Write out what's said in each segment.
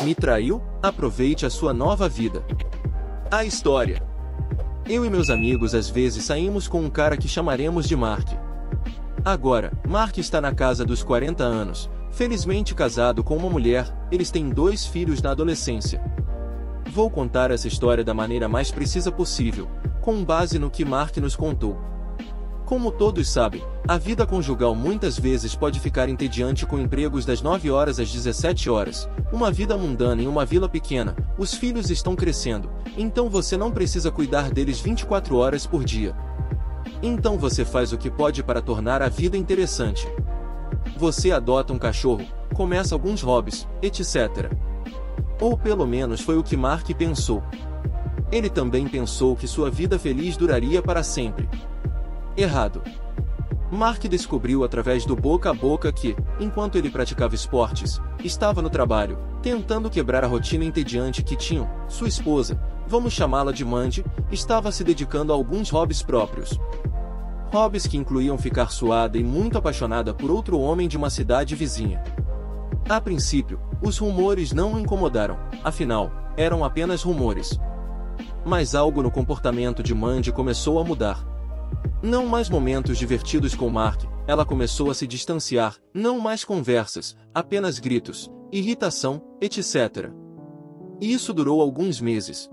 Me traiu? Aproveite a sua nova vida. A história. Eu e meus amigos às vezes saímos com um cara que chamaremos de Mark. Agora, Mark está na casa dos 40 anos, felizmente casado com uma mulher, eles têm 2 filhos na adolescência. Vou contar essa história da maneira mais precisa possível, com base no que Mark nos contou. Como todos sabem, a vida conjugal muitas vezes pode ficar entediante com empregos das 9 horas às 17 horas, uma vida mundana em uma vila pequena, os filhos estão crescendo, então você não precisa cuidar deles 24 horas por dia. Então você faz o que pode para tornar a vida interessante. Você adota um cachorro, começa alguns hobbies, etc. Ou pelo menos foi o que Mark pensou. Ele também pensou que sua vida feliz duraria para sempre. Errado. Mark descobriu através do boca a boca que, enquanto ele praticava esportes, estava no trabalho, tentando quebrar a rotina entediante que tinham, sua esposa, vamos chamá-la de Mandy, estava se dedicando a alguns hobbies próprios. Hobbies que incluíam ficar suada e muito apaixonada por outro homem de uma cidade vizinha. A princípio, os rumores não o incomodaram, afinal, eram apenas rumores. Mas algo no comportamento de Mandy começou a mudar. Não mais momentos divertidos com Mark, ela começou a se distanciar, não mais conversas, apenas gritos, irritação, etc. E isso durou alguns meses.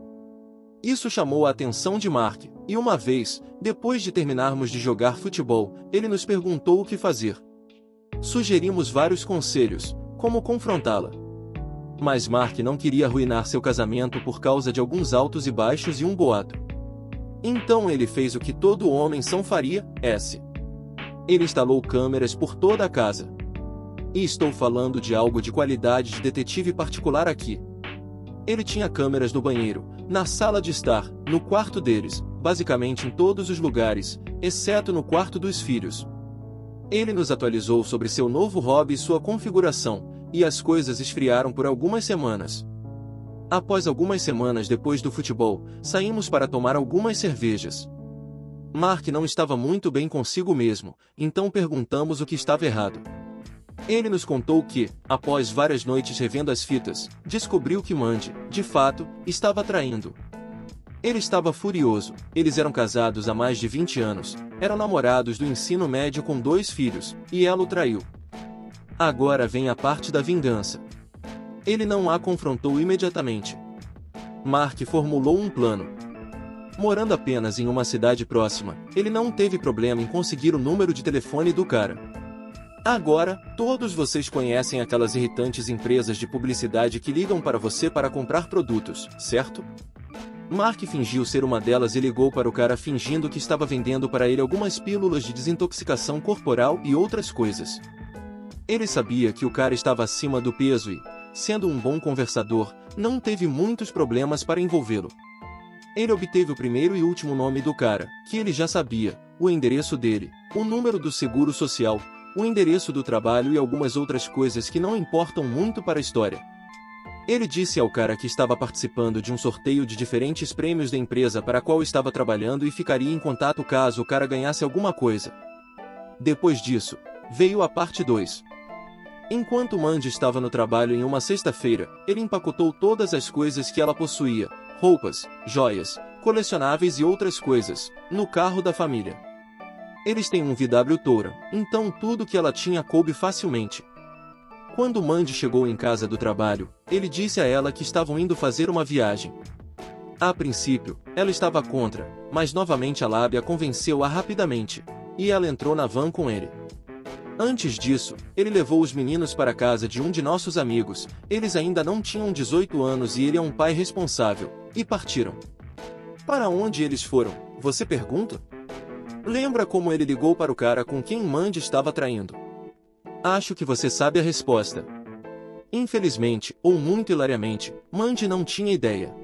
Isso chamou a atenção de Mark, e uma vez, depois de terminarmos de jogar futebol, ele nos perguntou o que fazer. Sugerimos vários conselhos, como confrontá-la. Mas Mark não queria arruinar seu casamento por causa de alguns altos e baixos e um boato. Então ele fez o que todo homem são faria, Ele instalou câmeras por toda a casa. E estou falando de algo de qualidade de detetive particular aqui. Ele tinha câmeras no banheiro, na sala de estar, no quarto deles, basicamente em todos os lugares, exceto no quarto dos filhos. Ele nos atualizou sobre seu novo hobby e sua configuração, e as coisas esfriaram por algumas semanas. Após algumas semanas depois do futebol, saímos para tomar algumas cervejas. Mark não estava muito bem consigo mesmo, então perguntamos o que estava errado. Ele nos contou que, após várias noites revendo as fitas, descobriu que Mandy, de fato, estava traindo. Ele estava furioso, eles eram casados há mais de 20 anos, eram namorados do ensino médio com 2 filhos, e ela o traiu. Agora vem a parte da vingança. Ele não a confrontou imediatamente. Mark formulou um plano. Morando apenas em uma cidade próxima, ele não teve problema em conseguir o número de telefone do cara. Agora, todos vocês conhecem aquelas irritantes empresas de publicidade que ligam para você para comprar produtos, certo? Mark fingiu ser uma delas e ligou para o cara fingindo que estava vendendo para ele algumas pílulas de desintoxicação corporal e outras coisas. Ele sabia que o cara estava acima do peso e, sendo um bom conversador, não teve muitos problemas para envolvê-lo. Ele obteve o primeiro e último nome do cara, que ele já sabia, o endereço dele, o número do seguro social, o endereço do trabalho e algumas outras coisas que não importam muito para a história. Ele disse ao cara que estava participando de um sorteio de diferentes prêmios da empresa para a qual estava trabalhando e ficaria em contato caso o cara ganhasse alguma coisa. Depois disso, veio a parte 2. Enquanto Mandy estava no trabalho em uma sexta-feira, ele empacotou todas as coisas que ela possuía, roupas, joias, colecionáveis e outras coisas, no carro da família. Eles têm um VW Touran, então tudo que ela tinha coube facilmente. Quando Mandy chegou em casa do trabalho, ele disse a ela que estavam indo fazer uma viagem. A princípio, ela estava contra, mas novamente a lábia convenceu-a rapidamente, e ela entrou na van com ele. Antes disso, ele levou os meninos para a casa de um de nossos amigos, eles ainda não tinham 18 anos e ele é um pai responsável, e partiram. Para onde eles foram, você pergunta? Lembra como ele ligou para o cara com quem Mandy estava traindo? Acho que você sabe a resposta. Infelizmente, ou muito hilariamente, Mandy não tinha ideia.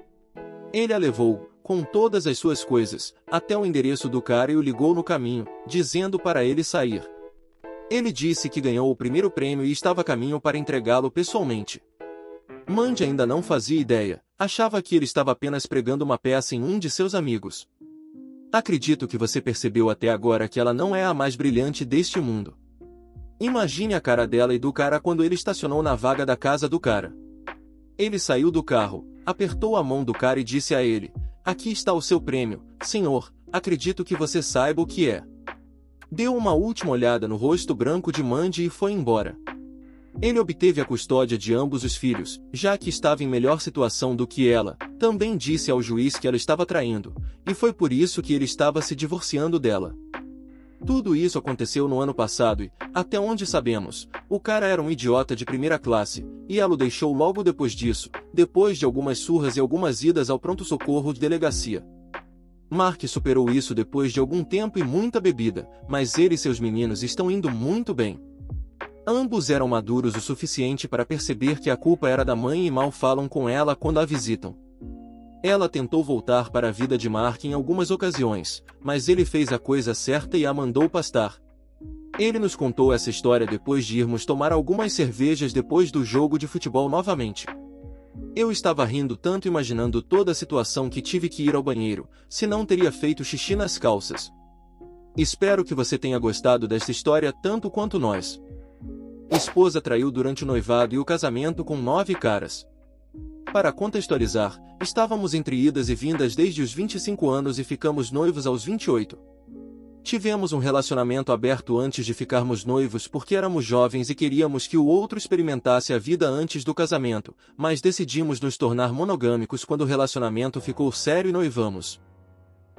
Ele a levou, com todas as suas coisas, até o endereço do cara e o ligou no caminho, dizendo para ele sair. Ele disse que ganhou o primeiro prêmio e estava a caminho para entregá-lo pessoalmente. Mandy ainda não fazia ideia, achava que ele estava apenas pregando uma peça em um de seus amigos. Acredito que você percebeu até agora que ela não é a mais brilhante deste mundo. Imagine a cara dela e do cara quando ele estacionou na vaga da casa do cara. Ele saiu do carro, apertou a mão do cara e disse a ele: "Aqui está o seu prêmio, senhor, acredito que você saiba o que é." Deu uma última olhada no rosto branco de Mandy e foi embora. Ele obteve a custódia de ambos os filhos, já que estava em melhor situação do que ela. Também disse ao juiz que ela estava traindo, e foi por isso que ele estava se divorciando dela. Tudo isso aconteceu no ano passado e, até onde sabemos, o cara era um idiota de primeira classe, e ela o deixou logo depois disso, depois de algumas surras e algumas idas ao pronto-socorro de delegacia. Mark superou isso depois de algum tempo e muita bebida, mas ele e seus meninos estão indo muito bem. Ambos eram maduros o suficiente para perceber que a culpa era da mãe e mal falam com ela quando a visitam. Ela tentou voltar para a vida de Mark em algumas ocasiões, mas ele fez a coisa certa e a mandou pastar. Ele nos contou essa história depois de irmos tomar algumas cervejas depois do jogo de futebol novamente. Eu estava rindo tanto imaginando toda a situação que tive que ir ao banheiro, senão teria feito xixi nas calças. Espero que você tenha gostado desta história tanto quanto nós. Esposa traiu durante o noivado e o casamento com 9 caras. Para contextualizar, estávamos entre idas e vindas desde os 25 anos e ficamos noivos aos 28. Tivemos um relacionamento aberto antes de ficarmos noivos porque éramos jovens e queríamos que o outro experimentasse a vida antes do casamento, mas decidimos nos tornar monogâmicos quando o relacionamento ficou sério e noivamos.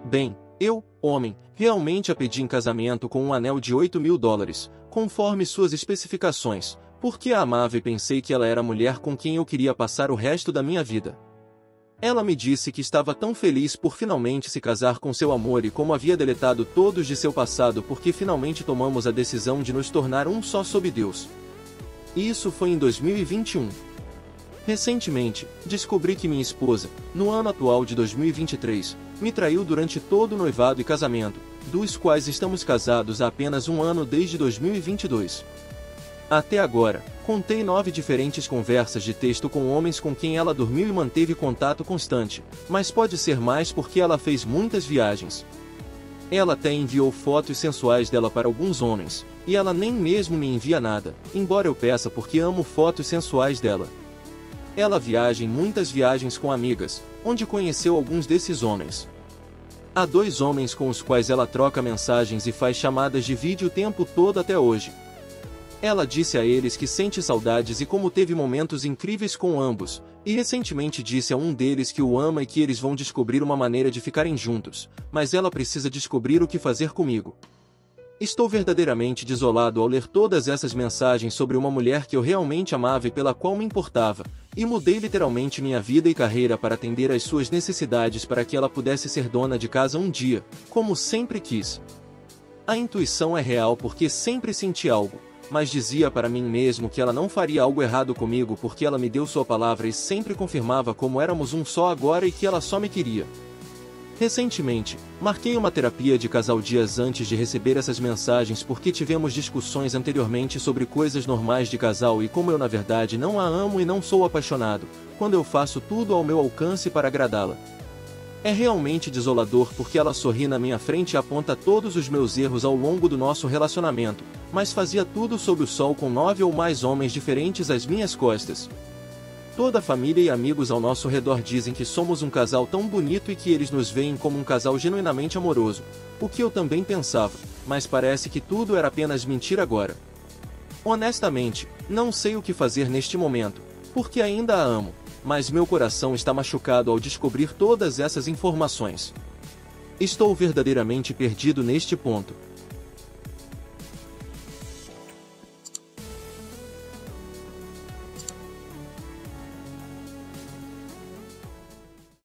Bem, eu, homem, realmente a pedi em casamento com um anel de $8.000, conforme suas especificações, porque a amava e pensei que ela era a mulher com quem eu queria passar o resto da minha vida. Ela me disse que estava tão feliz por finalmente se casar com seu amor e como havia deletado todos de seu passado porque finalmente tomamos a decisão de nos tornar um só sob Deus. Isso foi em 2021. Recentemente, descobri que minha esposa, no ano atual de 2023, me traiu durante todo o noivado e casamento, dos quais estamos casados há apenas um ano desde 2022. Até agora, contei 9 diferentes conversas de texto com homens com quem ela dormiu e manteve contato constante, mas pode ser mais porque ela fez muitas viagens. Ela até enviou fotos sensuais dela para alguns homens, e ela nem mesmo me envia nada, embora eu peça porque amo fotos sensuais dela. Ela viaja em muitas viagens com amigas, onde conheceu alguns desses homens. Há 2 homens com os quais ela troca mensagens e faz chamadas de vídeo o tempo todo até hoje. Ela disse a eles que sente saudades e como teve momentos incríveis com ambos, e recentemente disse a um deles que o ama e que eles vão descobrir uma maneira de ficarem juntos, mas ela precisa descobrir o que fazer comigo. Estou verdadeiramente desolado ao ler todas essas mensagens sobre uma mulher que eu realmente amava e pela qual me importava, e mudei literalmente minha vida e carreira para atender às suas necessidades para que ela pudesse ser dona de casa um dia, como sempre quis. A intuição é real porque sempre senti algo, mas dizia para mim mesmo que ela não faria algo errado comigo porque ela me deu sua palavra e sempre confirmava como éramos um só agora e que ela só me queria. Recentemente, marquei uma terapia de casal dias antes de receber essas mensagens porque tivemos discussões anteriormente sobre coisas normais de casal e como eu na verdade não a amo e não sou apaixonado, quando eu faço tudo ao meu alcance para agradá-la. É realmente desolador porque ela sorri na minha frente e aponta todos os meus erros ao longo do nosso relacionamento, mas fazia tudo sob o sol com 9 ou mais homens diferentes às minhas costas. Toda a família e amigos ao nosso redor dizem que somos um casal tão bonito e que eles nos veem como um casal genuinamente amoroso, o que eu também pensava, mas parece que tudo era apenas mentira agora. Honestamente, não sei o que fazer neste momento, porque ainda a amo, mas meu coração está machucado ao descobrir todas essas informações. Estou verdadeiramente perdido neste ponto.